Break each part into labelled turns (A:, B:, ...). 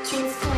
A: Transform.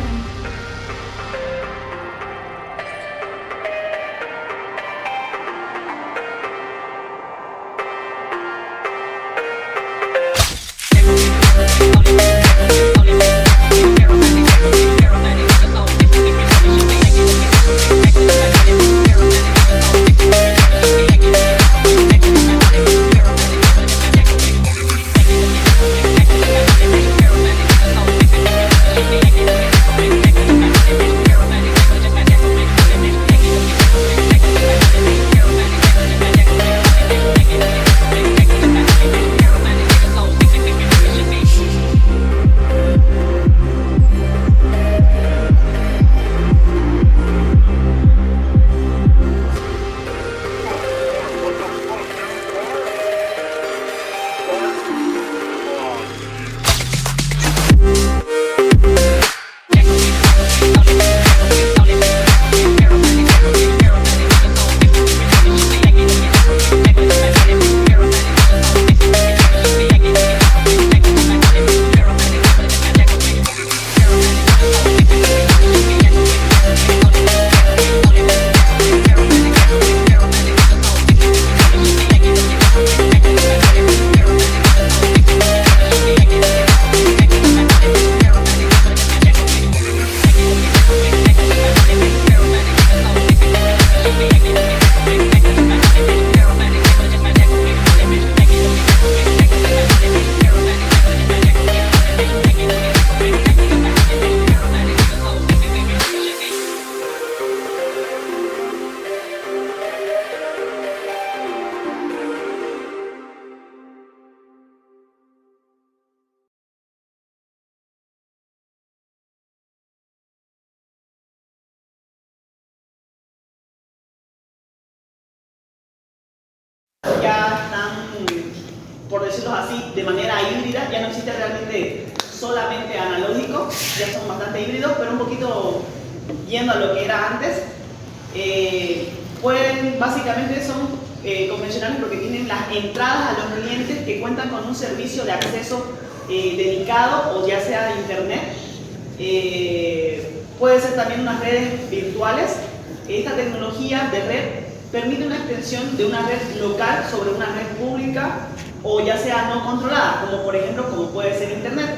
B: Ya están, por decirlo así, de manera híbrida, ya no existe realmente solamente analógico, ya son bastante híbridos, pero un poquito yendo a lo que era antes. Básicamente son convencionales porque tienen las entradas a los clientes que cuentan con un servicio de acceso dedicado, o ya sea de internet. Puede ser también unas redes virtuales. Esta tecnología de red permite una extensión de una red local sobre una red pública, o ya sea no controlada, como por ejemplo como puede ser internet.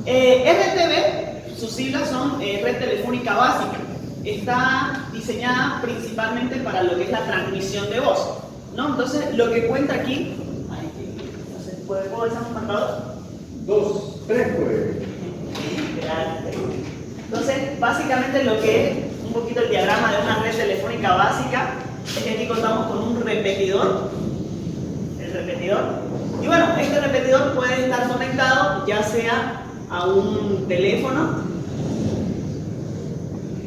B: RTB, sus siglas son Red Telefónica Básica. Está diseñada principalmente para lo que es la transmisión de voz, ¿no? Entonces, lo que cuenta aquí, ¿puedo dejar un marcador?
C: 2, 3, pues.
B: Entonces, básicamente lo que es un poquito el diagrama de una red telefónica básica es que aquí contamos con un repetidor, el repetidor, y bueno, este repetidor puede estar conectado ya sea a un teléfono,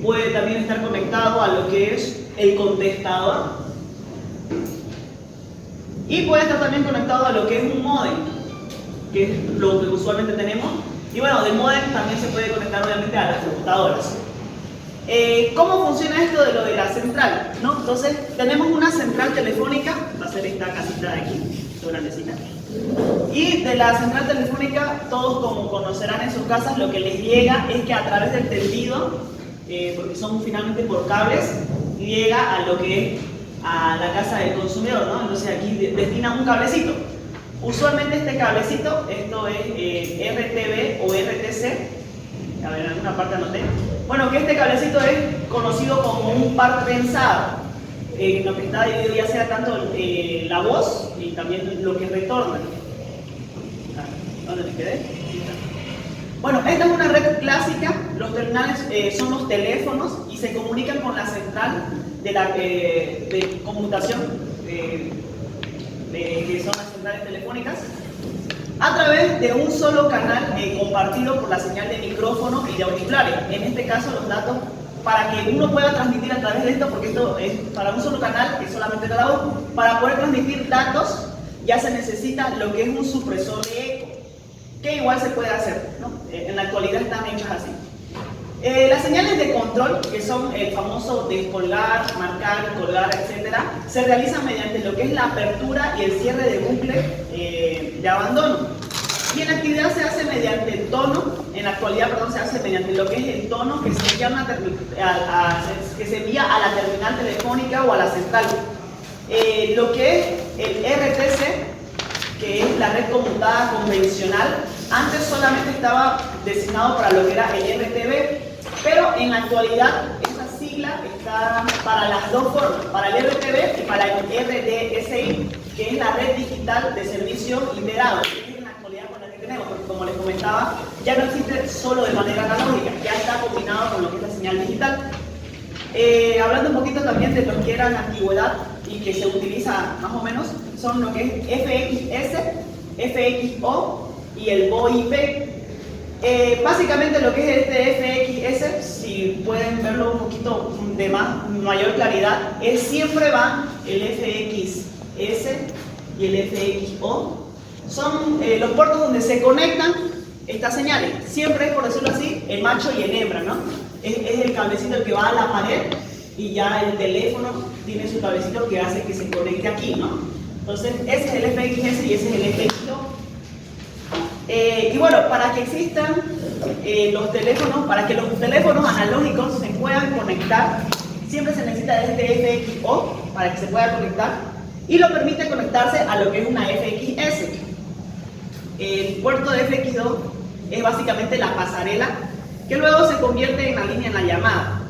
B: puede también estar conectado a lo que es el contestador, y puede estar también conectado a lo que es un módem, que es lo que usualmente tenemos. Y bueno, de modem también se puede conectar obviamente a las computadoras. ¿Cómo funciona esto de lo de la central? ¿No? Entonces, tenemos una central telefónica, va a ser esta casita de aquí, esta grandecita. Y de la central telefónica, todos como conocerán en sus casas, lo que les llega es que a través del tendido, porque son finalmente por cables, llega a lo que es a la casa del consumidor, ¿no? Entonces aquí destina un cablecito. Usualmente este cablecito, esto es RTB o RTC, a ver, en alguna parte anoté. Bueno, que este cablecito es conocido como un par trenzado, en lo que está dividido ya sea tanto la voz y también lo que retorna. ¿Dónde me quedé? Bueno, esta es una red clásica, los terminales son los teléfonos y se comunican con la central de conmutación, que son las centrales telefónicas, a través de un solo canal compartido por la señal de micrófono y de auriculares. En este caso, los datos, para que uno pueda transmitir a través de esto, porque esto es para un solo canal, que es solamente la voz, para poder transmitir datos ya se necesita lo que es un supresor de eco, que igual se puede hacer, ¿no? En la actualidad están hechas así. Las señales de control, que son el famoso descolgar, marcar, colgar, etc., se realizan mediante lo que es la apertura y el cierre de bucle de abandono. Y en la actividad se hace mediante el tono, en la actualidad, perdón, se hace mediante lo que es el tono que se envía a la terminal telefónica o a la central. Lo que es el RTC, que es la red conmutada convencional, antes solamente estaba designado para lo que era el RTB, pero en la actualidad esa sigla está para las dos formas, para el RTB y para el RDSI, que es la red digital de servicio integrado. Porque como les comentaba, ya no existe solo de manera analógica, ya está combinado con lo que es la señal digital. Hablando un poquito también de lo que era en la antigüedad y que se utiliza más o menos, son lo que es FXS, FXO y el VoIP. Básicamente lo que es este FXS, si pueden verlo un poquito de mayor claridad, siempre va el FXS y el FXO. Son los puertos donde se conectan estas señales. Siempre es, por decirlo así, el macho y el hembra, ¿no? Es el cablecito el que va a la pared y ya el teléfono tiene su cablecito que hace que se conecte aquí, ¿no? Entonces, ese es el FXS y ese es el FXO. Y bueno, para que existan los teléfonos, para que los teléfonos analógicos se puedan conectar, siempre se necesita este FXO para que se pueda conectar y lo permite conectarse a lo que es una FXS. El puerto de FX2 es básicamente la pasarela que luego se convierte en la línea en la llamada.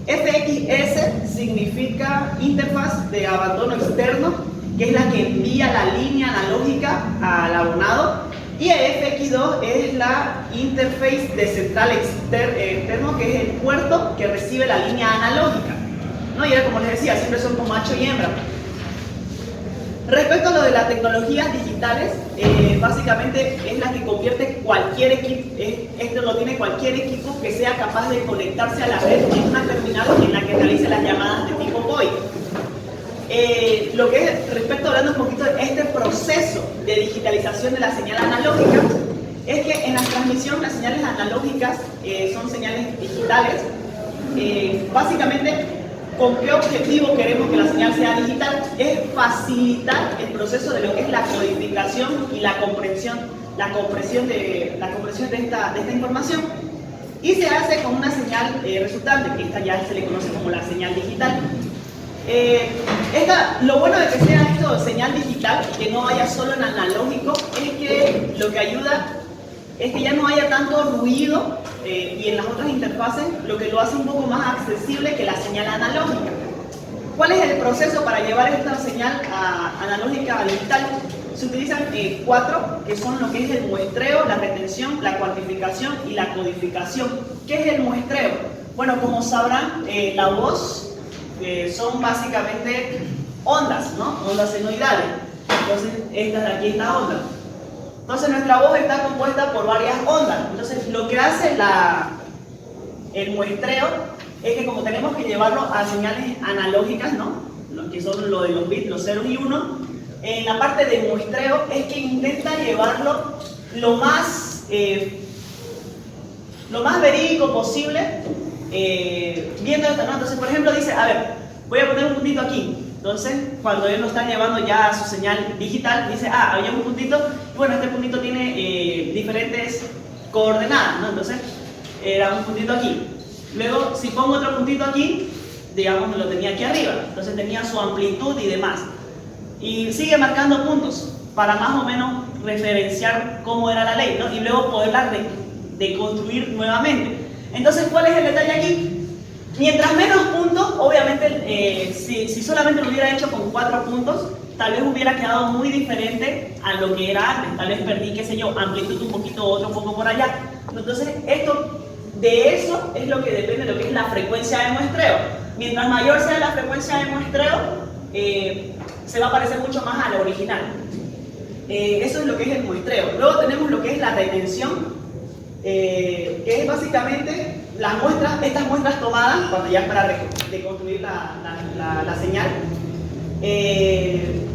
B: FXS significa interfaz de abandono externo, que es la que envía la línea analógica al abonado, y FX2 es la interface de central externo, que es el puerto que recibe la línea analógica, ¿no? Y era como les decía, siempre son como macho y hembra. Respecto a lo de las tecnologías digitales, básicamente es la que convierte cualquier equipo, esto lo tiene cualquier equipo que sea capaz de conectarse a la red en una terminal en la que realice las llamadas de tipo VoIP. Lo que es, respecto hablando un poquito de este proceso de digitalización de la señal analógica, es que en la transmisión las señales analógicas son señales digitales. Básicamente, ¿con qué objetivo queremos que la señal sea digital? Es facilitar el proceso de lo que es la codificación y la compresión de esta información, y se hace con una señal resultante, que esta ya se le conoce como la señal digital. Lo bueno de que sea esto señal digital, que no vaya solo en analógico, es que lo que ayuda es que ya no haya tanto ruido y en las otras interfaces, lo que lo hace un poco más accesible que la señal analógica. ¿Cuál es el proceso para llevar esta señal analógica a digital? Se utilizan 4, que son lo que es el muestreo, la retención, la cuantificación y la codificación. ¿Qué es el muestreo? Bueno, como sabrán, la voz son básicamente ondas, ¿no? Ondas senoidales. Entonces, esta de aquí es la onda. Entonces nuestra voz está compuesta por varias ondas. Entonces lo que hace el muestreo es que como tenemos que llevarlo a señales analógicas, ¿no? Que son lo de los bits, los 0 y 1, en la parte de muestreo es que intenta llevarlo lo más verídico posible, viendo esto, ¿no? Entonces, por ejemplo, dice, a ver, voy a poner un puntito aquí. Entonces, cuando ellos lo están llevando ya a su señal digital, dice, había un puntito, y bueno, este puntito tiene diferentes coordenadas, ¿no? Entonces, era un puntito aquí. Luego, si pongo otro puntito aquí, digamos, lo tenía aquí arriba. Entonces tenía su amplitud y demás. Y sigue marcando puntos para más o menos referenciar cómo era la ley, ¿no? Y luego poderla deconstruir nuevamente. Entonces, ¿cuál es el detalle aquí? Mientras menos puntos, obviamente, si solamente lo hubiera hecho con 4 puntos, tal vez hubiera quedado muy diferente a lo que era antes. Tal vez perdí, qué sé yo, amplitud un poquito, otro poco por allá. Entonces, de eso es lo que depende de lo que es la frecuencia de muestreo. Mientras mayor sea la frecuencia de muestreo, se va a parecer mucho más a la original. Eso es lo que es el muestreo. Luego tenemos lo que es la retención, que es básicamente estas muestras tomadas, cuando ya es para reconstruir la señal,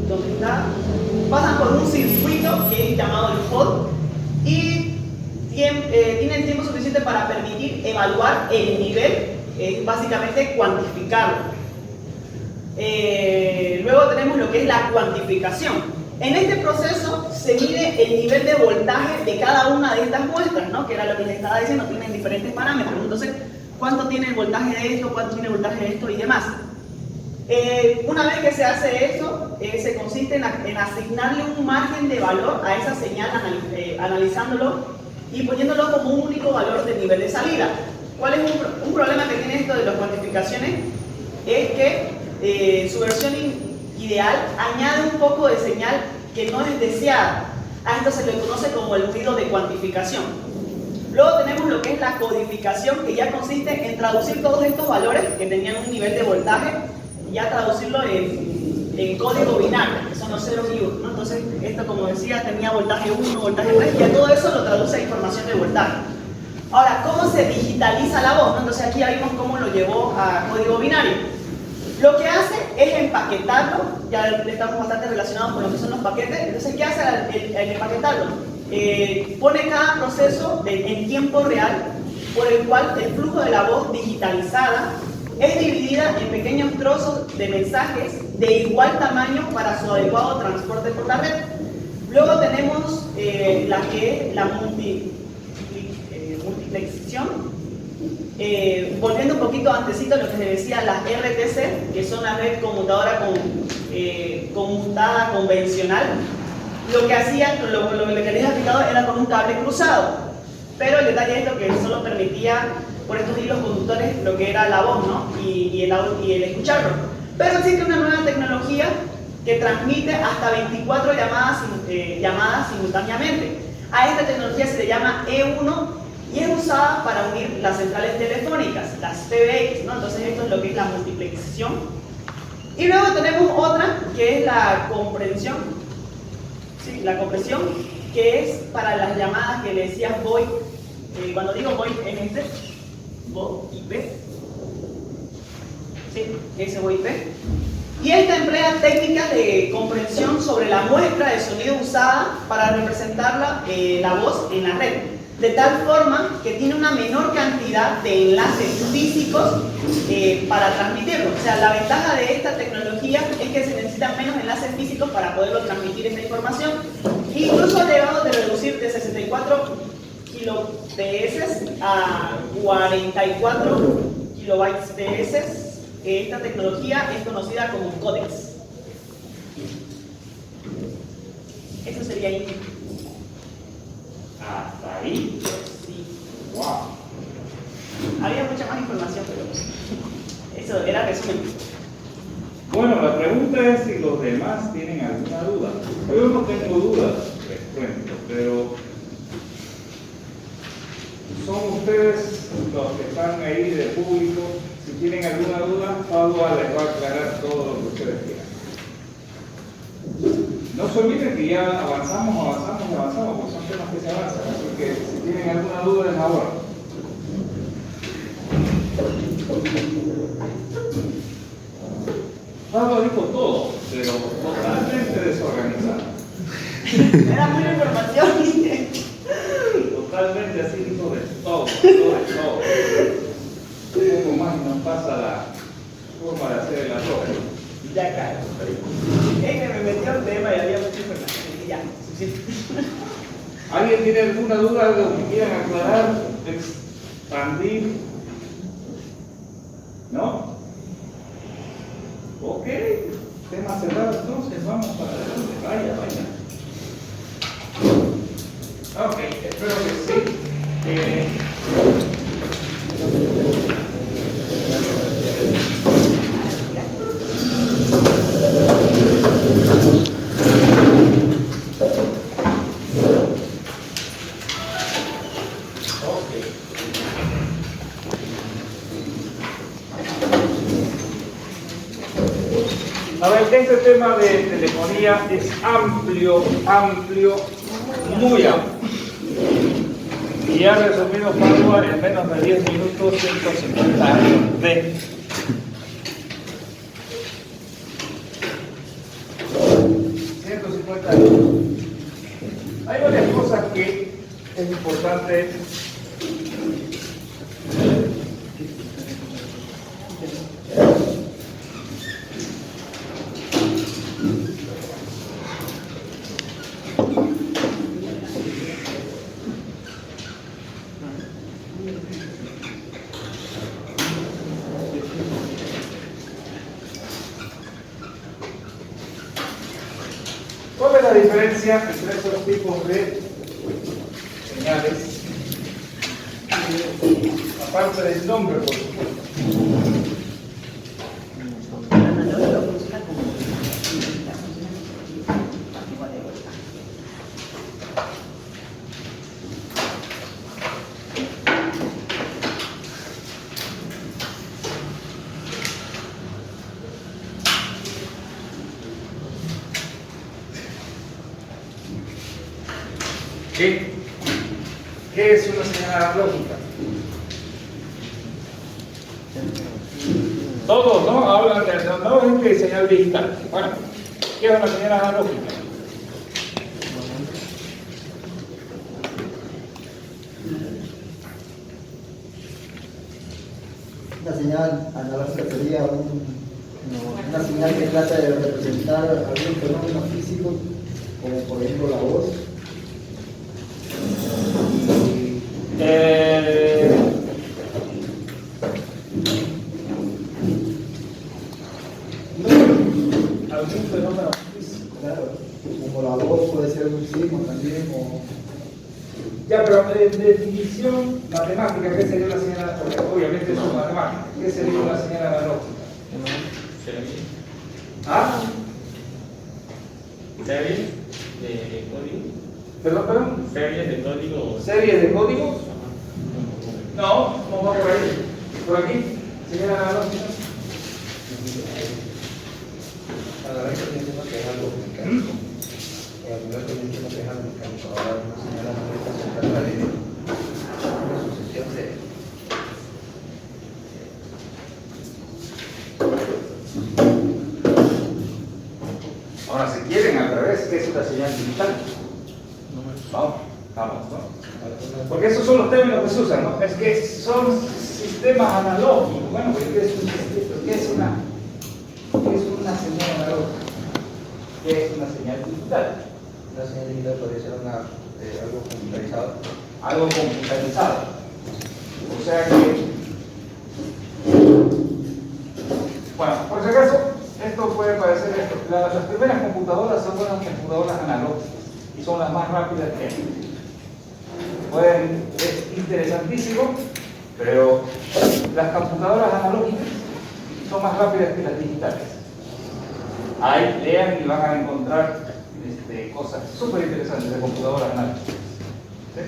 B: ¿dónde está? Pasan por un circuito que es llamado el HOD y tienen tiempo suficiente para permitir evaluar el nivel, básicamente cuantificarlo. Luego tenemos lo que es la cuantificación. En este proceso se mide el nivel de voltaje de cada una de estas muestras, ¿no? Que era lo que les estaba diciendo, tienen diferentes parámetros. Entonces, ¿cuánto tiene el voltaje de esto? ¿Cuánto tiene el voltaje de esto? Y demás. Una vez que se hace esto, se consiste en asignarle un margen de valor a esa señal, analizándolo y poniéndolo como un único valor de nivel de salida. ¿Cuál es un problema que tiene esto de las cuantificaciones? Es que su versión ideal añade un poco de señal que no es deseada. A esto se le conoce como el ruido de cuantificación. Luego tenemos lo que es la codificación, que ya consiste en traducir todos estos valores que tenían un nivel de voltaje y ya traducirlo en código binario, que son los ceros y unos, ¿no? Entonces, esto, como decía, tenía voltaje 1, voltaje 3, y a todo eso lo traduce a información de voltaje. Ahora, ¿cómo se digitaliza la voz? ¿No? Entonces, aquí ya vimos cómo lo llevó a código binario. Lo que hace es empaquetarlo, ya estamos bastante relacionados con lo que son los paquetes. Entonces, ¿qué hace al empaquetarlo? Pone cada proceso en tiempo real, por el cual el flujo de la voz digitalizada es dividida en pequeños trozos de mensajes de igual tamaño para su adecuado transporte por la red. Luego tenemos la multiplexión. Volviendo un poquito antesito a lo que se decía, las RTC, que son la red conmutadora conmutada convencional, lo que hacían, lo que les había explicado era con un cable cruzado, pero el detalle es lo que solo permitía por estos hilos conductores lo que era la voz, ¿no? y el escucharlo. Pero existe una nueva tecnología que transmite hasta 24 llamadas simultáneamente. A esta tecnología se le llama E1 y es usada para unir las centrales telefónicas, las PBX, ¿no? Entonces esto es lo que es la multiplexión. Y luego tenemos otra que es la compresión, ¿sí? La compresión, que es para las llamadas que le decía VoIP. Cuando digo VoIP es VoIP, ¿sí? Ese VoIP. Y esta emplea técnicas de comprensión sobre la muestra de sonido usada para representar la voz en la red, de tal forma que tiene una menor cantidad de enlaces físicos para transmitirlo. O sea, la ventaja de esta tecnología es que se necesitan menos enlaces físicos para poderlo transmitir esta información. Incluso ha llegado de reducir de 64 kbps a 44 kbps. Esta tecnología es conocida como códex. Eso sería ahí.
C: ¿Hasta ahí?
B: Sí.
C: ¡Wow!
B: Había mucha más información, pero eso era resumen.
C: Bueno, la pregunta es si los demás tienen alguna duda. Yo no tengo dudas, les cuento, pero son ustedes los que están ahí de público. Si tienen alguna duda, Pablo les va a aclarar todo lo que ustedes quieran. No se olviden que ya avanzamos, porque son temas que se avanzan. Así que si tienen alguna duda, es ahora. Pablo dijo todo, pero totalmente desorganizado.
B: Era mucha información.
C: Totalmente así dijo de todo. Un poco más y nos pasa la forma de hacer el arroz.
B: Ya cae. Es que me metió el tema y había mucha información. Y ya, suficiente.
C: ¿Alguien tiene alguna duda de lo que quieran aclarar, expandir? ¿No? Ok, tema cerrado entonces, vamos para adelante, vaya. Ok, espero que sí. A ver, este tema de telefonía es amplio, muy amplio. Y ha resumido Pablo en menos de 10 minutos 150 años de 150 años. Hay varias cosas que es importante ¿Cuál es la diferencia entre esos tipos de señales? Aparte del nombre, por supuesto.
B: El analógico funciona como igual de vuelta.
C: ¿Qué es una señal analógica? Todos, ¿no? Hablan de analógica y señal digital. Bueno, ¿qué es una señal analógica?
A: Una señal analógica sería una señal que trata de representar algún fenómeno físico, como por ejemplo la voz.
C: Algún fenómeno físico.
A: Claro, como la voz puede ser un signo también, o
C: Ya, pero en definición matemática, ¿qué sería una señal analógica? Obviamente eso es matemática. ¿Qué sería una señal analógica? ¿Ah?
D: ¿Series de código?
C: ¿Perdón?
D: ¿Series de código?
C: ¿Series de códigos? No, no va por ahí. ¿Por aquí? ¿Señal analógica?
A: a la vez también entiendo que es algo mecánico. A la vez también entiendo que es algo mecánico. Ahora una señal analógica se trata de una sucesión de
C: Ahora, si quieren al revés, ¿qué es una señal digital? Vamos, ¿no? Porque esos son los términos que se usan, ¿no? Es que son sistemas analógicos. Bueno, pues ¿qué es una señal analógica? ¿Qué es una señal digital?
A: una señal digital, podría ser algo computarizado.
C: Algo computarizado. O sea que, bueno, por si acaso, esto puede parecer esto. Las primeras computadoras son unas computadoras analógicas y son las más rápidas que hay. Es interesantísimo, pero las computadoras analógicas son más rápidas que las digitales. Ahí lean y van a encontrar cosas súper interesantes de computadoras analógicas. ¿Sí?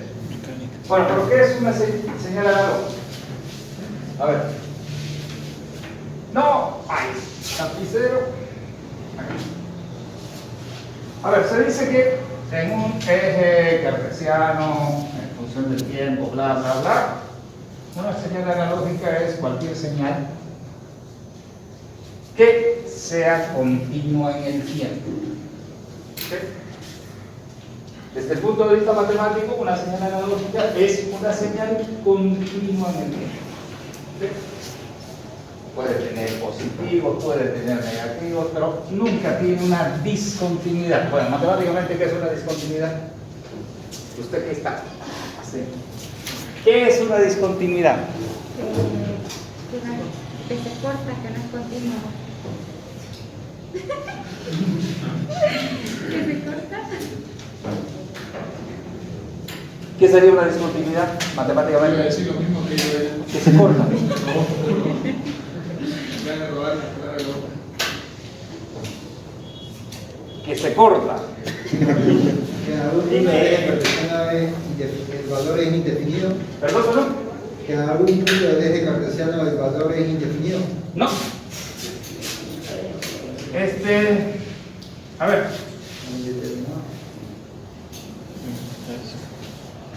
C: Bueno, pero ¿qué es una señal analógica? A ver. No, ay, lapicero. A ver, se dice que en un eje cartesiano, en función del tiempo, bla, bla, bla, una señal analógica es cualquier señal que sea continua en el tiempo. ¿Sí? Desde el punto de vista matemático, una señal analógica es una señal continua en el tiempo. ¿Sí? Puede tener positivos, puede tener negativos, pero nunca tiene una discontinuidad. Bueno, matemáticamente, ¿qué es una discontinuidad? ¿Usted qué está haciendo? ¿Qué es una discontinuidad?
E: Que se corta, que no es continuo. ¿Que se corta?
C: ¿Qué sería una discontinuidad matemáticamente?
F: Voy a decir lo mismo que yo.
C: Que se corta. Que se corta.
A: Que en algún punto de eje cartesiano el valor es indefinido.
C: ¿Perdón?
A: Que en algún punto del eje cartesiano el valor es indefinido.
C: No. A ver,
A: Indeterminado.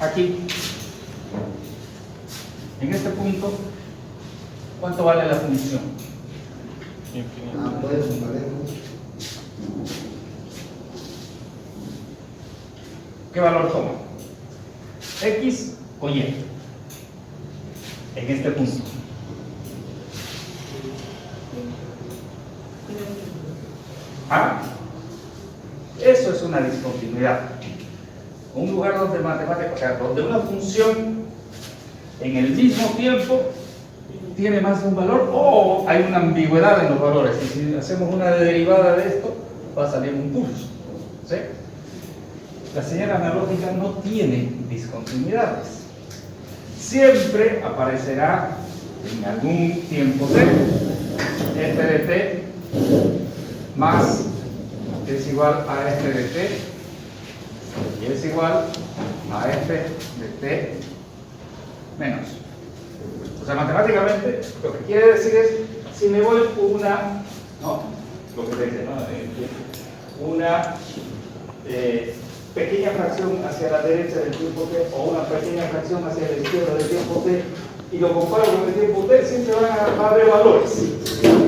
C: aquí, en este punto, ¿cuánto vale la función?
A: Puede valer mucho.
C: ¿Qué valor toma? X o Y. En este punto. ¿Ah? Eso es una discontinuidad. Un lugar donde matemáticas, o sea, donde una función en el mismo tiempo tiene más de un valor o hay una ambigüedad en los valores. Y si hacemos una derivada de esto, va a salir un pulso. ¿Sí? ¿sí? La señal analógica no tiene discontinuidades. Siempre aparecerá en algún tiempo t, este de t más es igual a este de t y es igual a este de t menos. O sea, matemáticamente lo que quiere decir es, si me voy una, no, lo que te dice, ¿no? Una pequeña fracción hacia la derecha del tiempo t o una pequeña fracción hacia la izquierda del tiempo t y lo comparo con el tiempo t, siempre va a haber valores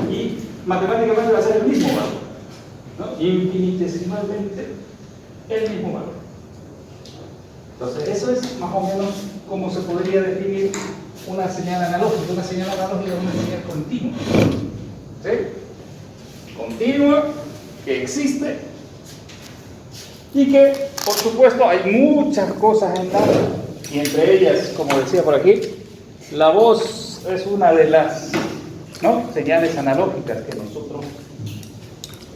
C: y matemáticamente va a ser el mismo valor, ¿no? Infinitesimalmente el mismo valor. Entonces eso es más o menos como se podría definir una señal analógica. Una señal analógica es una señal continua, ¿sí? Continua, que existe y que, por supuesto, hay muchas cosas en la, y entre ellas, como decía por aquí, la voz es una de las, ¿no?, señales analógicas que nosotros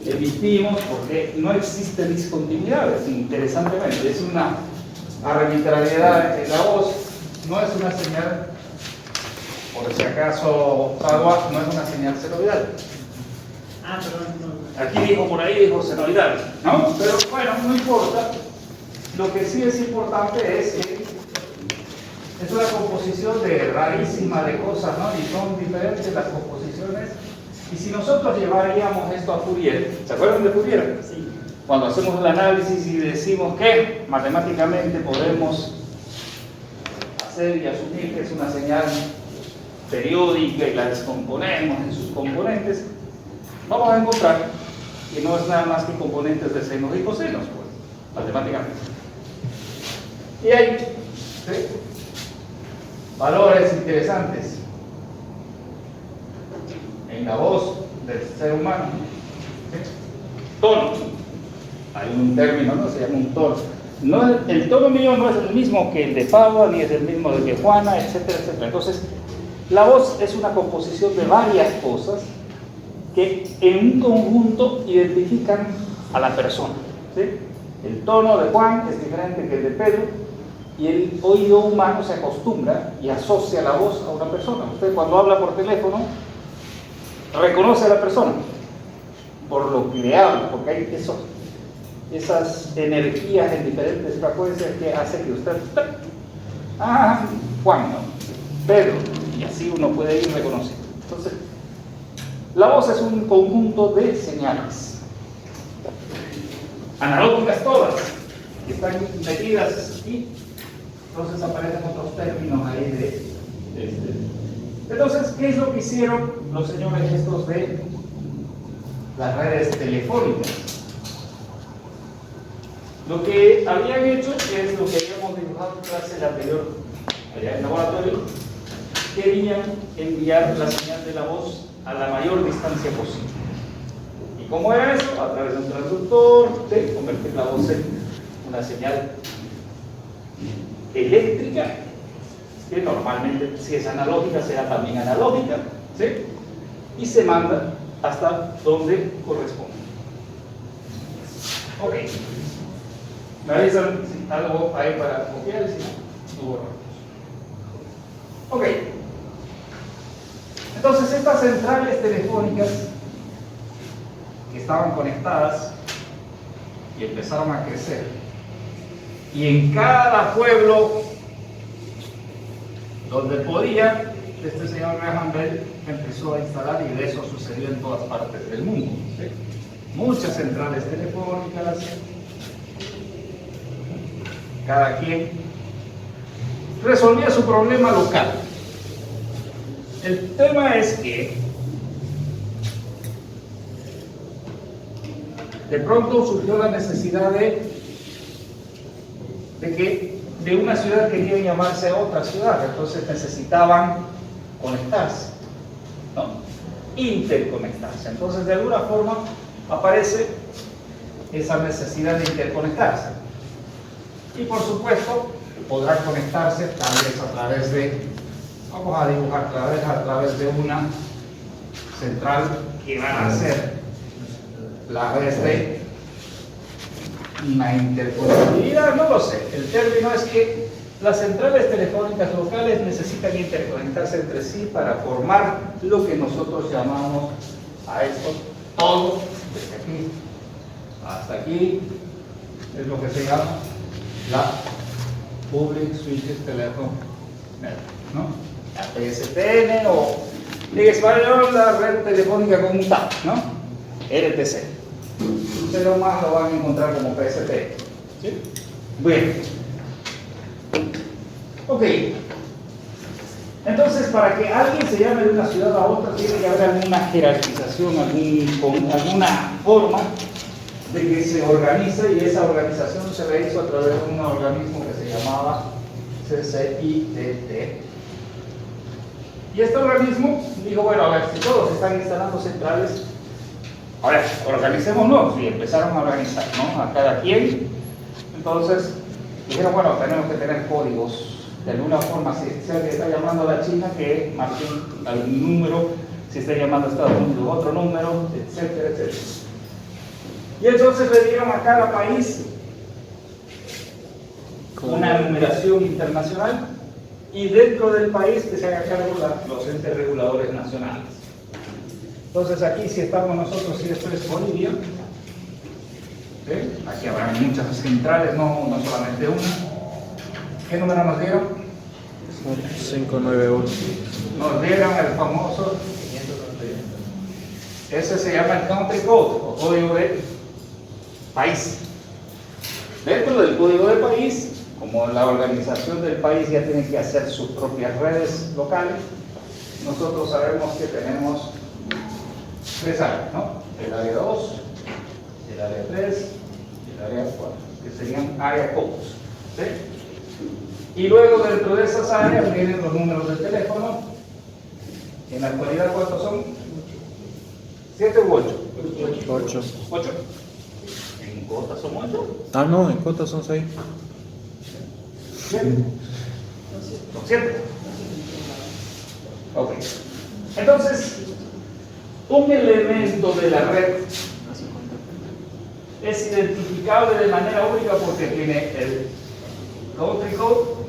C: emitimos porque no existe discontinuidades, interesantemente. Es una arbitrariedad en la voz, no es una señal, por si acaso, no es una señal senoidal.
B: Ah, perdón.
C: Aquí dijo, por ahí dijo senoidal, ¿no? Pero bueno, no importa. Lo que sí es importante es que es una composición rarísima de cosas, ¿no? Y son diferentes las composiciones. Y si nosotros llevaríamos esto a Fourier, ¿se acuerdan de Fourier?
B: Sí.
C: Cuando hacemos el análisis y decimos que matemáticamente podemos hacer y asumir que es una señal periódica y la descomponemos en sus componentes, vamos a encontrar que no es nada más que componentes de senos y cosenos, pues, matemáticamente. Y hay, ¿sí?, valores interesantes en la voz del ser humano. ¿Sí? Tono. Hay un término, ¿no? Se llama un tono. No, el tono mío no es el mismo que el de Pablo, ni es el mismo que Juana, etcétera, etcétera. Entonces, la voz es una composición de varias cosas que en un conjunto identifican a la persona, ¿sí? El tono de Juan es diferente que el de Pedro y el oído humano se acostumbra y asocia la voz a una persona. Usted cuando habla por teléfono reconoce a la persona por lo que le habla, porque hay esas energías en diferentes frecuencias que hace que usted, Juan, ¿no? Pedro, y así uno puede ir reconociendo. Entonces, la voz es un conjunto de señales analógicas todas que están metidas y entonces aparecen otros términos ahí de Entonces, ¿qué es lo que hicieron los señores estos de las redes telefónicas? Lo que habían hecho es lo que habíamos dibujado en clase anterior, allá en el laboratorio. Querían enviar la señal de la voz a la mayor distancia posible. ¿Y cómo era eso? A través de un transductor, de convertir la voz en una señal eléctrica, que normalmente, si es analógica, será también analógica, ¿sí? Y se manda hasta donde corresponde. Ok. Me avisan si algo hay para copiar, si no borramos. Ok. Entonces, estas centrales telefónicas que estaban conectadas y empezaron a crecer, y en cada pueblo donde podía, este señor Graham Bell empezó a instalar, y de eso sucedió en todas partes del mundo, ¿sí? Muchas centrales telefónicas, cada quien resolvía su problema local. El tema es que de pronto surgió la necesidad de una ciudad quería llamarse a otra ciudad, entonces necesitaban conectarse, ¿no? Interconectarse. Entonces, de alguna forma aparece esa necesidad de interconectarse. Y por supuesto, podrán conectarse tal vez a través de, vamos a dibujar a través de una central que van a ser la red de una interconectividad, no lo sé. El término es que las centrales telefónicas locales necesitan interconectarse entre sí para formar lo que nosotros llamamos a esto todo desde aquí hasta aquí es lo que se llama la Public Switched Telephone Network, ¿no? La PSTN o en español la red telefónica conmutada, ¿no? RTC. Pero más lo van a encontrar como PSTN. ¿Sí? Bueno. Ok. Entonces, para que alguien se llame de una ciudad a otra, tiene que haber alguna jerarquización, alguna forma de que se organice, y esa organización se la hizo a través de un organismo que se llamaba CCITT. Y este organismo dijo, bueno, a ver, si todos están instalando centrales, a ver, organicémonos, y empezaron a organizar, ¿no? A cada quien. Entonces, dijeron, bueno, tenemos que tener códigos. De alguna forma, si alguien está llamando a la China, que marque algún número, si está llamando a Estados Unidos, otro número, etcétera, etcétera. Y entonces le dieron a cada país una numeración internacional, y dentro del país que se haga cargo los entes reguladores nacionales. Entonces aquí, si estamos nosotros, si esto es Bolivia, ¿sí? Aquí habrá muchas centrales, no solamente una. ¿Qué número nos dieron?
F: 591.
C: Nos dieron el famoso, ese se llama el country code, o código de país. Dentro del código de país, como la organización del país ya tiene que hacer sus propias redes locales, nosotros sabemos que tenemos 3 áreas, ¿no? El área 2, el área 3 y el área 4, que serían área codes, ¿sí? Y luego dentro de esas áreas vienen los números del teléfono. En la actualidad, ¿cuántos son? 7 u 8.
F: 8.
C: 8. ¿En Cota son 8?
F: Ah, no, en Cota son 6.
C: 7. Son 7. Ok. Entonces, un elemento de la red es identificable de manera única porque tiene el country code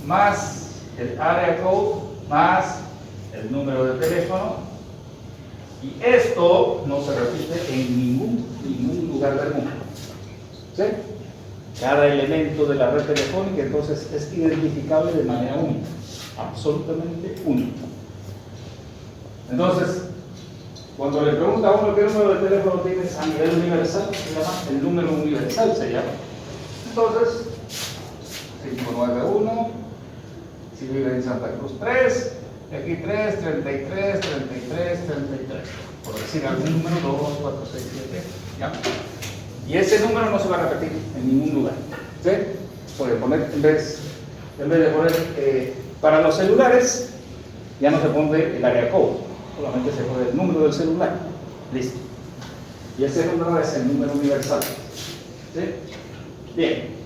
C: más el area code más el número de teléfono, y esto no se repite en ningún lugar del mundo. ¿Sí? Cada elemento de la red telefónica entonces es identificable de manera única, absolutamente única. Entonces, cuando le pregunta a uno qué número de teléfono tienes a nivel universal, se llama el número universal, se llama. Entonces, 591, si vive en Santa Cruz 3, aquí 3, 33, 33, 33, por decir algún número, 2, 4, 6, 7, ¿ya? Y ese número no se va a repetir en ningún lugar, ¿sí? Puede poner, en vez de poner, para los celulares, ya no se pone el área code, solamente se pone el número del celular, listo. Y ese número es el número universal, ¿sí? Bien.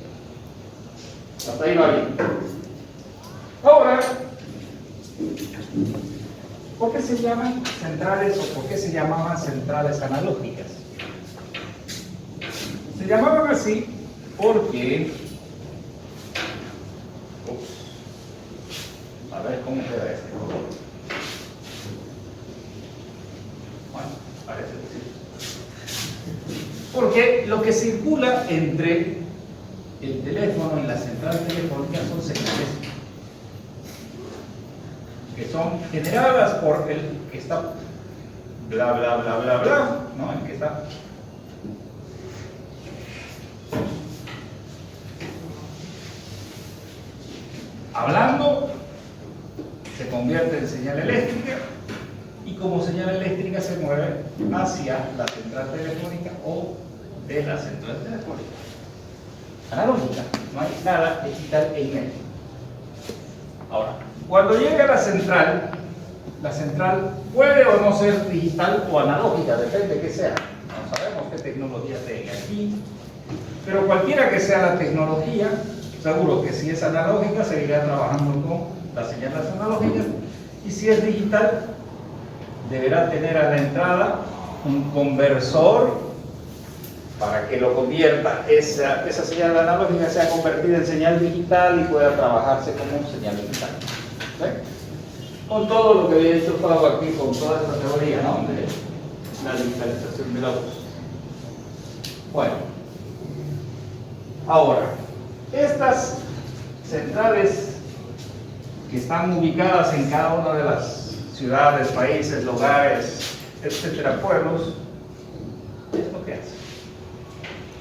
C: Hasta ahí va bien. Ahora, ¿por qué se llaman centrales o por qué se llamaban centrales analógicas? Se llamaban así porque, a ver cómo queda esto. Bueno, parece que sí. Porque lo que circula entre el teléfono y la central telefónica son señales que son generadas por el que está bla bla bla bla bla, ¿no? El que está hablando se convierte en señal eléctrica, y como señal eléctrica se mueve hacia la central telefónica o de la central telefónica. Analógica, no hay nada digital en él. Ahora, cuando llega la central puede o no ser digital o analógica, depende de qué sea. No sabemos qué tecnología tenga aquí, pero cualquiera que sea la tecnología, seguro que si es analógica seguirá trabajando con las señales analógicas, y si es digital deberá tener a la entrada un conversor para que lo convierta, esa señal analógica sea convertida en señal digital y pueda trabajarse como señal digital. ¿Sí? Con todo lo que había hecho Pablo aquí, con toda esta teoría, ¿no?, de la digitalización de la voz. Bueno, ahora, estas centrales que están ubicadas en cada una de las ciudades, países, lugares, etcétera, pueblos, ¿es lo que hace?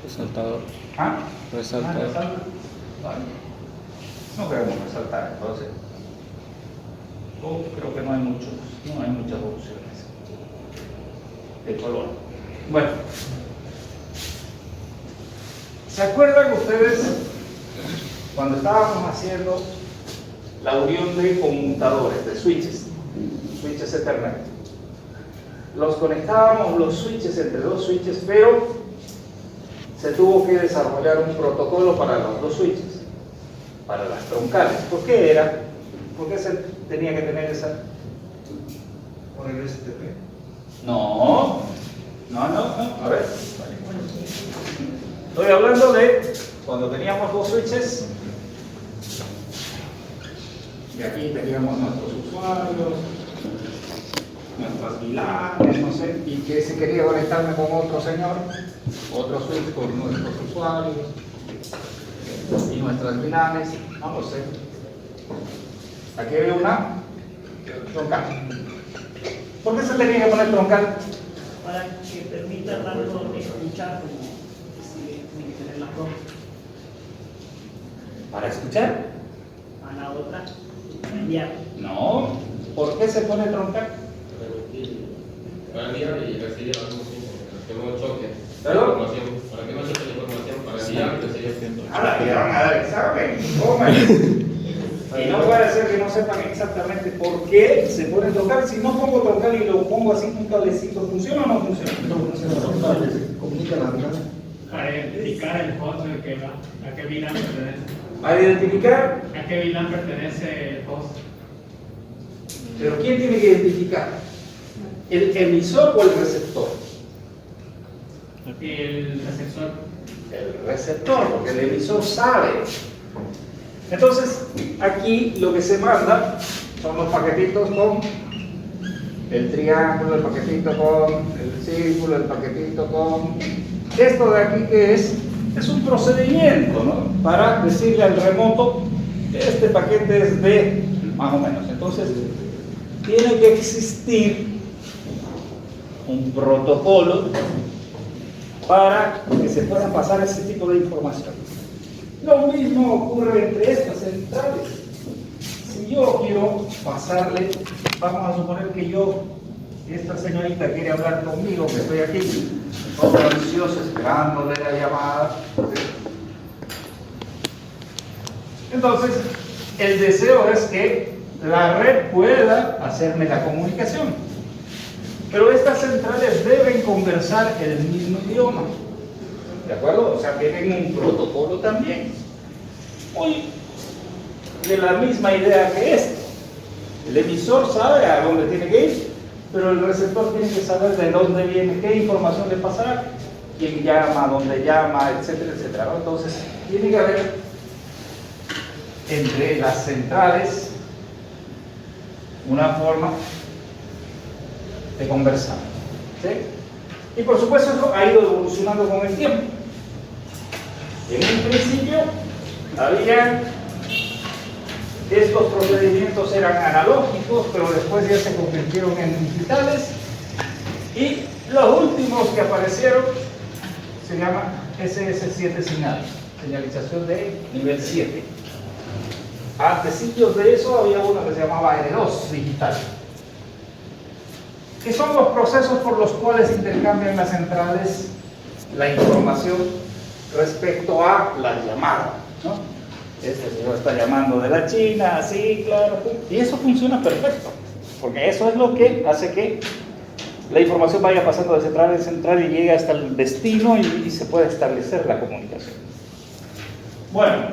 F: Resaltador.
C: ¿Ah?
F: Resaltador.
C: ¿Resalta? Vale. No queremos resaltar, entonces. Creo que no hay muchas opciones de color. Bueno, ¿se acuerdan ustedes cuando estábamos haciendo la unión de conmutadores, de switches Ethernet? Los conectábamos los switches entre dos switches, pero se tuvo que desarrollar un protocolo para los dos switches, para las troncales. ¿Por qué era? ¿Por qué se tenía que tener esa?
A: Por el STP.
C: No, a ver. Estoy hablando de cuando teníamos dos switches y aquí teníamos nuestros usuarios, nuestras VLANs, no sé, y que se quería conectarme con otro señor, otro switch con nuestros usuarios y nuestras VLANs, no lo sé. Aquí hay una troncal. ¿Por qué se tenía que poner troncal?
B: Para que permita tanto escuchar como si tiene que tener las dos.
C: ¿Para escuchar?
B: A la otra, enviar.
C: No. ¿Por qué se pone troncal?
D: Para enviar y recibir al mismo tiempo, para que no choque la
C: ¿Perdón?
D: información, para que no choque la información, para enviar y recibir.
C: Ahora que le van a dar examen, toma. Y no puede ser que no sepan exactamente por qué se pone troncal. Si no pongo troncal y lo pongo así un cablecito, ¿funciona o no funciona?
A: Comunica la verdad.
G: Para identificar el host al que va, a qué VLAN pertenece.
C: Para identificar,
G: ¿A qué VLAN pertenece el host?
C: pero ¿quién tiene que identificar? ¿El emisor o el receptor?
G: El receptor.
C: El receptor, porque el emisor sabe. Entonces, aquí lo que se manda son los paquetitos con el triángulo, el paquetito con el círculo, el paquetito con... Esto de aquí que es un procedimiento, ¿no?, para decirle al remoto, este paquete es de más o menos. Entonces, tiene que existir un protocolo para que se pueda pasar ese tipo de información. Lo mismo ocurre entre estas centrales. Si yo quiero pasarle, vamos a suponer que esta señorita quiere hablar conmigo, que estoy aquí, todo ansioso, esperándole la llamada. Entonces, el deseo es que la red pueda hacerme la comunicación. Pero estas centrales deben conversar el mismo idioma. ¿De acuerdo? O sea, tienen un protocolo también. Muy de la misma idea que este. El emisor sabe a dónde tiene que ir, pero el receptor tiene que saber de dónde viene, qué información le pasará, quién llama, dónde llama, etcétera, etcétera, ¿no? Entonces, tiene que haber entre las centrales una forma de conversar. ¿Sí? Y por supuesto eso ha ido evolucionando con el tiempo. En un principio había estos procedimientos eran analógicos, pero después ya se convirtieron en digitales, y los últimos que aparecieron se llama SS7 señal, señalización de nivel 7. Antes de eso había uno que se llamaba R2 digital, que son los procesos por los cuales intercambian las centrales la información respecto a la llamada, ¿no? Este señor está llamando de la China, sí, claro, y eso funciona perfecto, porque eso es lo que hace que la información vaya pasando de central en central y llegue hasta el destino y se pueda establecer la comunicación. Bueno,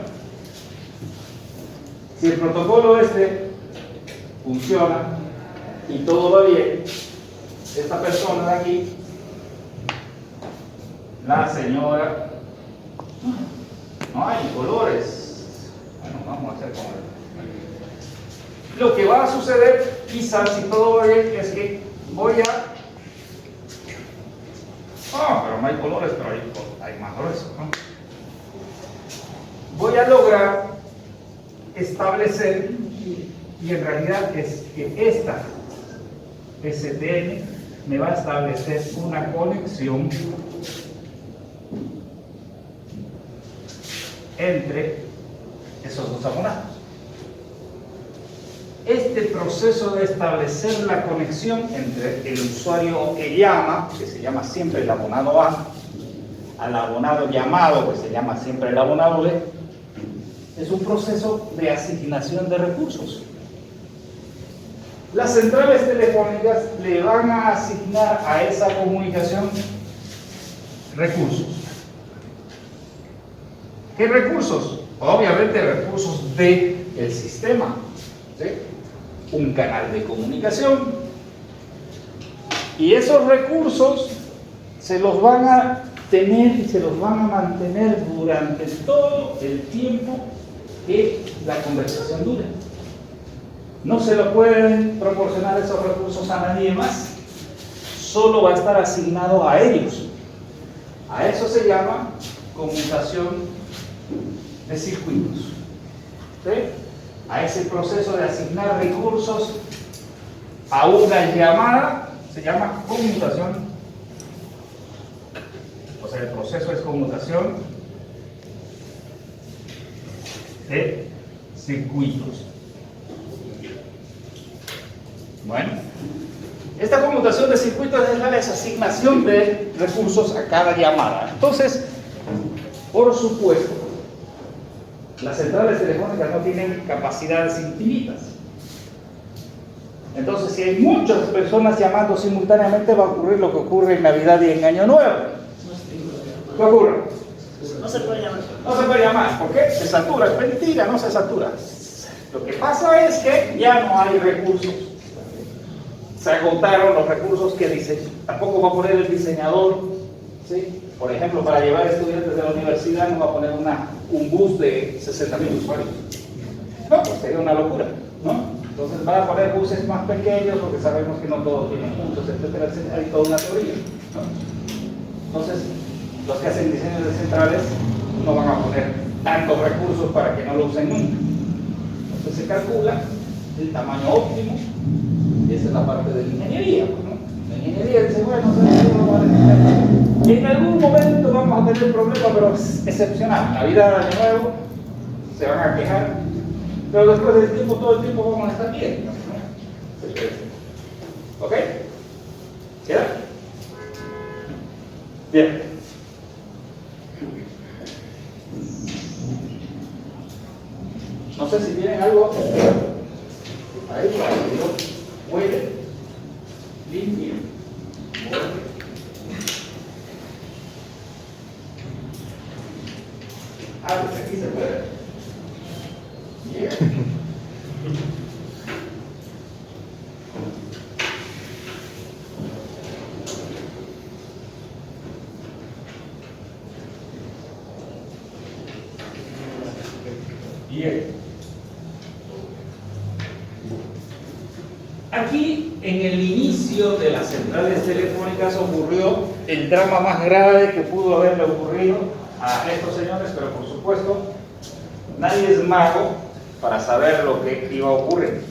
C: si el protocolo este funciona y todo va bien, esta persona de aquí la señora. No hay colores. Bueno, vamos a hacer como lo que va a suceder, quizás si todo va bien, es que voy a. Pero no hay colores, pero hay más grueso, ¿no? Voy a lograr establecer, y en realidad es que esta STN me va a establecer una conexión entre esos dos abonados. Este proceso de establecer la conexión entre el usuario que llama, que se llama siempre el abonado A, al abonado llamado, que se llama siempre el abonado B, es un proceso de asignación de recursos. Las centrales telefónicas le van a asignar a esa comunicación recursos. ¿Qué recursos? Obviamente recursos del sistema, ¿sí? Un canal de comunicación, y esos recursos se los van a tener y se los van a mantener durante todo el tiempo que la conversación dure. No se lo pueden proporcionar esos recursos a nadie más, solo va a estar asignado a ellos. A eso se llama conmutación de circuitos, ¿sí? A ese proceso de asignar recursos a una llamada se llama conmutación. O sea, el proceso es conmutación de circuitos. Bueno, esta conmutación de circuitos es la asignación de recursos a cada llamada. Entonces, por supuesto, las centrales telefónicas no tienen capacidades infinitas. Entonces, si hay muchas personas llamando simultáneamente, va a ocurrir lo que ocurre en Navidad y en Año Nuevo. ¿Qué ocurre?
B: No se puede llamar.
C: No se puede llamar. ¿Por qué? Se satura. Es mentira, no se satura. Lo que pasa es que ya no hay recursos. Se agotaron los recursos que dicen. Tampoco va a poner el diseñador, ¿sí? Por ejemplo, para llevar estudiantes de la universidad no va a poner un bus de 60.000 usuarios. No, pues sería una locura, ¿no? Entonces va a poner buses más pequeños porque sabemos que no todos tienen puntos, etcétera, etcétera. Hay toda una teoría, ¿no? Entonces, los que hacen diseños de centrales no van a poner tantos recursos para que no lo usen nunca. Entonces se calcula el tamaño óptimo, y esa es la parte de la ingeniería, ¿no? La ingeniería dice, bueno, en algún momento vamos a tener problemas, pero es excepcional. Navidad, Año Nuevo, se van a quejar, pero después del tiempo, todo el tiempo vamos a estar bien, ¿no? ¿Ok? ¿Queda? Bien. No sé si tienen algo ahí para que lo huele, limpie, muerde. Pues aquí se puede. Yeah. Bien. Aquí, en el inicio de las centrales telefónicas, ocurrió el drama más grave que pudo haberle ocurrido a estos señores, pero por supuesto, nadie es mago para saber lo que iba a ocurrir.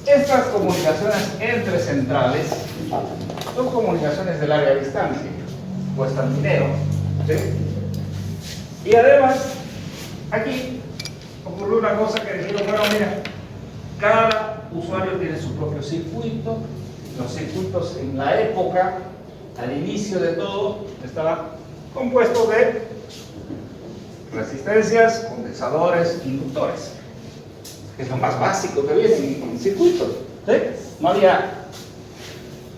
C: Estas comunicaciones entre centrales son comunicaciones de larga distancia, cuestan dinero, ¿sí? Y además, aquí ocurrió una cosa que dijeron, bueno, mira, cada usuario tiene su propio circuito. Los circuitos en la época, al inicio de todo, estaban compuestos de resistencias, condensadores, inductores, que es lo más básico que viene en circuitos, ¿sí? No había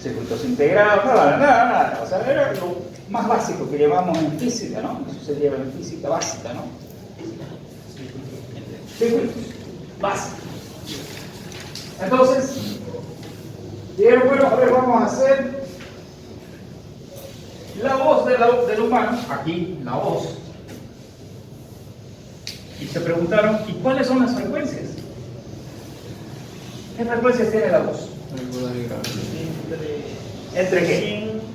C: circuitos integrados, nada. O sea, era lo más básico que llevamos en física, ¿no? Eso se lleva en física básica, ¿no? Circuitos básicos. Entonces, dijeron, bueno, a ver, vamos a hacer la voz del humano, aquí la voz. Y se preguntaron, ¿y cuáles son las frecuencias? ¿Qué frecuencias tiene la voz?
F: Agudas y graves.
C: ¿Entre qué?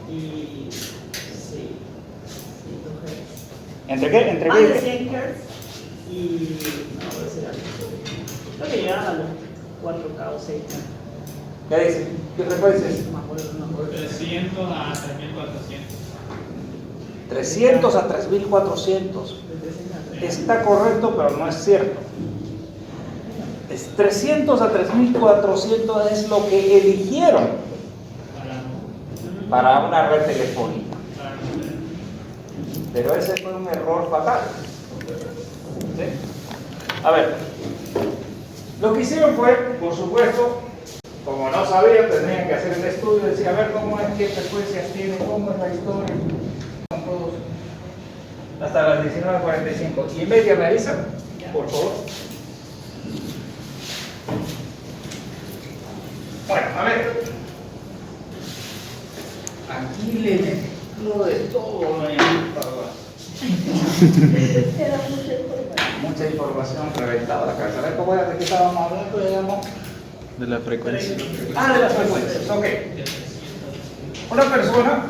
B: 100 y... sí.
C: ¿Entre qué? ¿Entre
B: Más de
C: qué?
B: 100 Hz y... no, voy a decir algo. Creo que llegan a los 4K o 6K.
C: ¿Qué dice? ¿Qué frecuencias?
B: No me acuerdo, no me acuerdo.
G: 300 a 3400.
C: 300 a 3400. Está correcto, pero no es cierto. 300 a 3400 es lo que eligieron para una red telefónica. Pero ese fue un error fatal. ¿Sí? A ver, lo que hicieron fue, por supuesto, como no sabían, tenían que hacer el estudio, decir, a ver cómo es, qué frecuencias tiene, cómo es la historia. Son todos hasta las 19:45. ¿Y en media me avisan? Por favor. Bueno, a ver. Aquí le mezclo de todo, mucha información reventada la cabeza. A ver cómo era de qué estábamos hablando, digamos.
F: De la frecuencia.
C: Ah, de las frecuencias, ok. Una persona,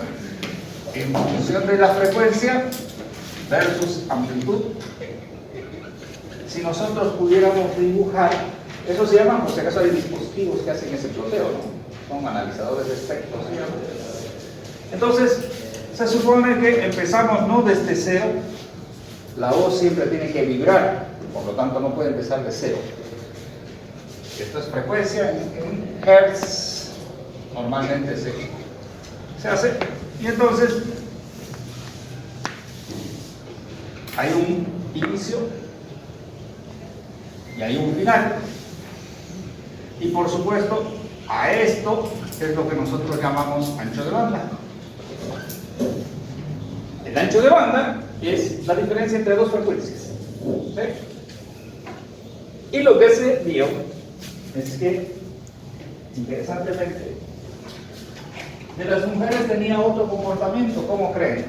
C: en función de la frecuencia versus amplitud, si nosotros pudiéramos dibujar, eso se llama, por si acaso hay dispositivos que hacen ese ploteo, ¿no? Son analizadores de espectros, ¿sí? Entonces, se supone que empezamos no desde cero, la voz siempre tiene que vibrar, por lo tanto no puede empezar de cero. Esto es frecuencia en hertz, normalmente se hace, y entonces hay un inicio y hay un final. Y por supuesto, a esto es lo que nosotros llamamos ancho de banda. El ancho de banda es la diferencia entre dos frecuencias. ¿Sí? Y lo que se vio es que, interesantemente, de las mujeres tenía otro comportamiento. ¿Cómo creen?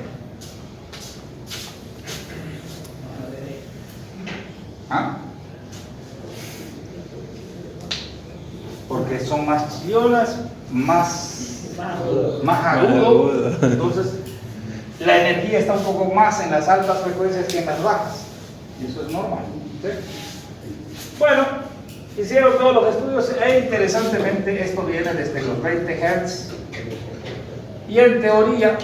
C: ¿Ah? Porque son más chillonas, más agudo. Entonces, la energía está un poco más en las altas frecuencias que en las bajas. Y eso es normal. ¿Sí? Bueno, hicieron todos los estudios e interesantemente esto viene desde los 20 Hz y en teoría,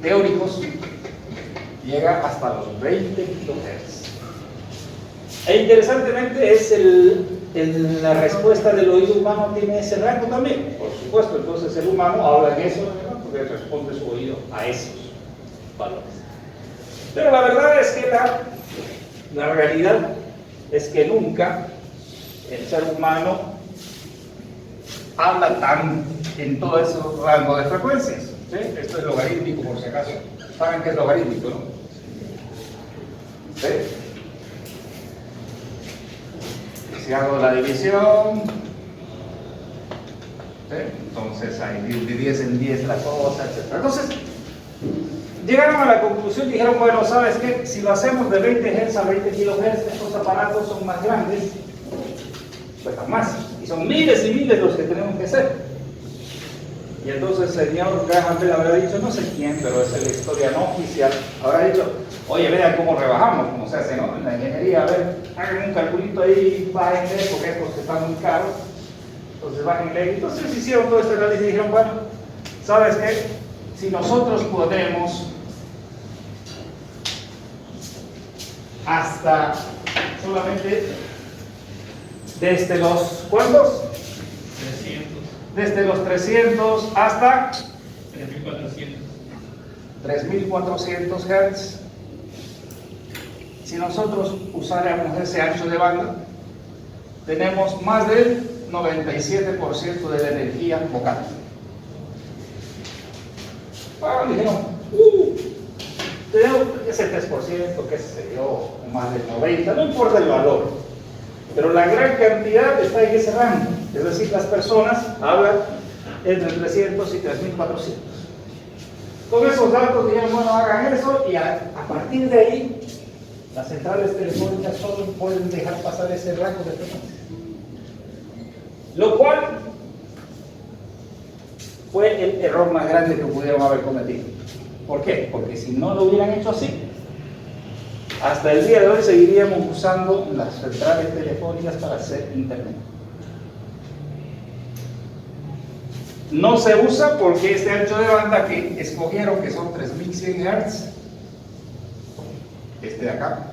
C: teóricos, llega hasta los 20 kHz. E interesantemente es la respuesta del oído humano tiene ese rango también, por supuesto. Entonces el humano habla en eso, ¿verdad? Porque responde su oído a esos valores. Pero la verdad es que la realidad es que nunca el ser humano habla tan en todo ese rango de frecuencias. ¿Sí? Esto es logarítmico, por si acaso. ¿Saben qué es logarítmico, no? ¿Sí? Si hago la división, ¿sí? Entonces ahí de 10 en 10 la cosa, etc. Entonces, llegaron a la conclusión y dijeron, bueno, ¿sabes qué? Si lo hacemos de 20 Hz a 20 kHz, estos aparatos son más grandes, cuestan más, y son miles y miles los que tenemos que hacer. Y entonces el señor Graham Bell habrá dicho, no sé quién, pero es la historia no oficial, habrá dicho, oye, vean cómo rebajamos, como se hace, ¿no? En la ingeniería, a ver, hagan un calculito ahí, bájenle, porque estos están muy caros, entonces bájenle. Entonces hicieron todo este análisis y dijeron, bueno, ¿sabes qué? Si nosotros podemos hasta solamente desde los, ¿cuántos?
G: 300.
C: Desde los 300 hasta
G: 3400.
C: 3400 Hz. Si nosotros usáramos ese ancho de banda, tenemos más del 97% de la energía vocal. Ah, dijeron, tenemos ese 3%, qué sé yo, más del 90%, no importa el valor, pero la gran cantidad está en ese rango. Es decir, las personas hablan entre 300 y 3400. Con esos datos dijeron, bueno, hagan eso y a partir de ahí las centrales telefónicas solo pueden dejar pasar ese rango de frecuencias. Lo cual fue el error más grande que pudieron haber cometido. ¿Por qué? Porque si no lo hubieran hecho así, hasta el día de hoy seguiríamos usando las centrales telefónicas para hacer internet. No se usa porque este ancho de banda que escogieron, que son 3100 Hz, este de acá,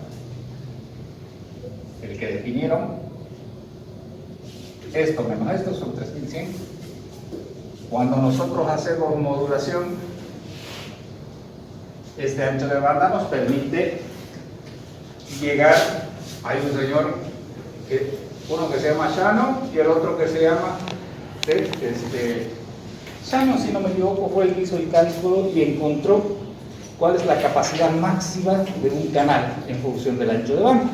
C: el que definieron, esto menos esto son 3100. Cuando nosotros hacemos modulación, este ancho de banda nos permite llegar. Hay un señor, uno que se llama Shannon y el otro que se llama Shannon, si no me equivoco, fue el que hizo el cálculo y encontró cuál es la capacidad máxima de un canal en función del ancho de banda.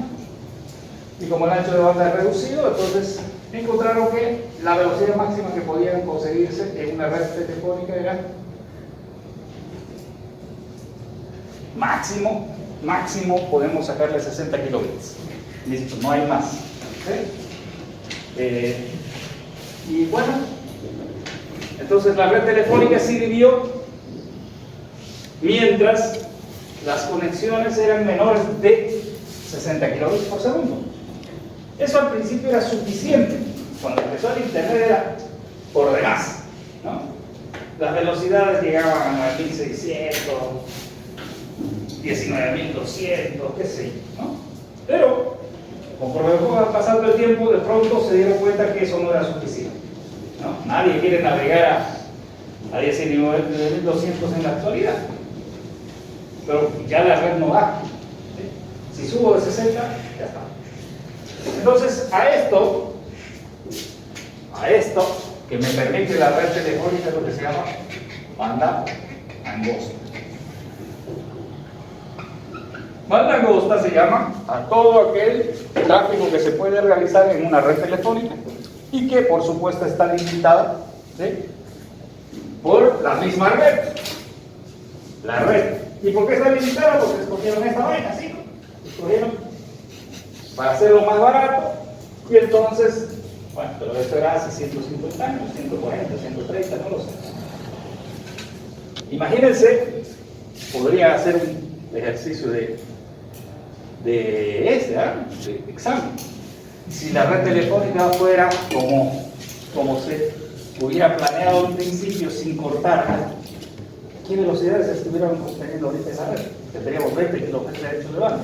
C: Y como el ancho de banda es reducido, entonces encontraron que la velocidad máxima que podían conseguirse en una red telefónica era máximo podemos sacarle 60 kilobits. Listo, no hay más. ¿Sí? Y bueno, entonces la red telefónica sí vivió mientras las conexiones eran menores de 60 kilobits por segundo. Eso al principio era suficiente. Cuando empezó el internet era por demás, ¿no? Las velocidades llegaban a 1600, 19200, qué sé yo, ¿no? Pero conforme fue pasando el tiempo, de pronto se dieron cuenta que eso no era suficiente, ¿no? Nadie quiere navegar a 19200 en la actualidad, pero ya la red no da, ¿sí? Si subo de 60, ya está. Entonces a esto que me permite la red telefónica es lo que se llama banda angosta. Banda angosta se llama a todo aquel tráfico que se puede realizar en una red telefónica y que por supuesto está limitada, ¿sí?, por la misma red. La red. ¿Y por qué está limitada? Porque escogieron esta vaina, ¿sí? Escogieron para hacerlo más barato y entonces, bueno, pero esto era hace 150 años, 140, 130, no lo sé. Imagínense, podría hacer un ejercicio de examen. Si la red telefónica fuera como se hubiera planeado en principio sin cortar, ¿qué velocidades estuvieran teniendo ahorita esa red? Tendríamos 20 kHz de ancho de banda.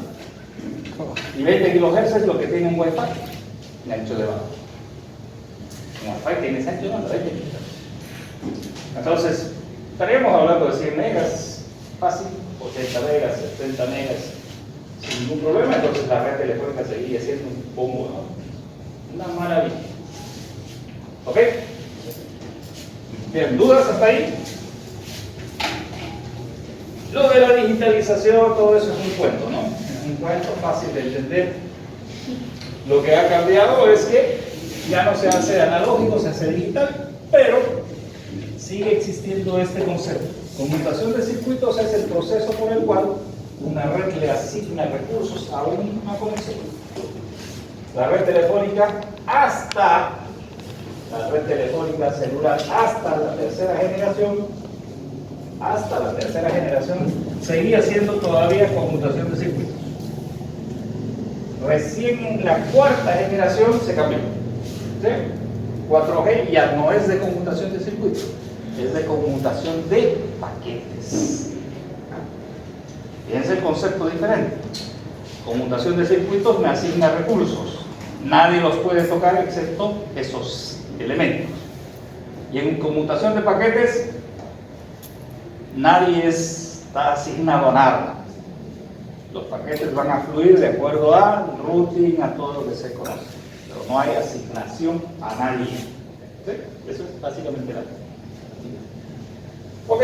C: Y 20 kHz es lo que tiene un Wi-Fi de ancho de banda. Un Wi-Fi tiene ese ancho de banda, 20 kHz. Entonces, estaríamos hablando de 100 megas, fácil, 80 megas, 70 megas, sin ningún problema. Entonces la red telefónica seguiría siendo un poco, una maravilla. ¿Ok? Bien, ¿dudas hasta ahí? Lo de la digitalización, todo eso es un cuento, ¿no? Es un cuento fácil de entender. Lo que ha cambiado es que ya no se hace analógico, se hace digital, pero sigue existiendo este concepto. Conmutación de circuitos es el proceso por el cual una red le asigna recursos a una conexión. La red telefónica celular hasta la tercera generación, seguía siendo todavía conmutación de circuitos. Recién en la cuarta generación se cambió, ¿sí? 4G ya no es de conmutación de circuitos, es de conmutación de paquetes. Fíjense el concepto diferente. Conmutación de circuitos me asigna recursos, nadie los puede tocar excepto esos elementos. Y en conmutación de paquetes nadie está asignado a nada. Los paquetes van a fluir de acuerdo al routing, a todo lo que se conoce, pero no hay asignación a nadie. ¿Sí? Eso es básicamente la cosa. Ok.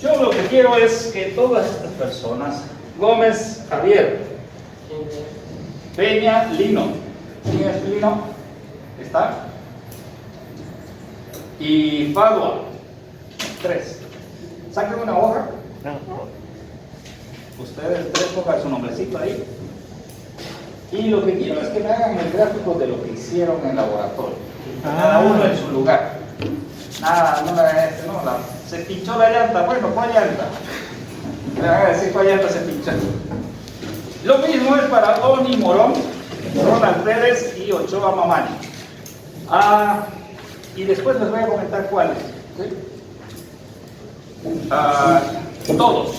C: Yo lo que quiero es que todas estas personas, Gómez Javier, Peña Lino, ¿quién es Lino? ¿Está? y Fadua, 3. Saquen una hoja. Ustedes 3 pongan su nombrecito ahí. Y lo que quiero es que me hagan el gráfico de lo que hicieron en el laboratorio. Cada uno en su lugar. Nada, se pinchó la llanta. Bueno, ¿cuál llanta? Me van a decir cuál llanta se pinchó. Lo mismo es para Oni Morón, Ronald Pérez y Ochoa Mamani. Y después les voy a comentar cuáles. ¿Sí? Todos.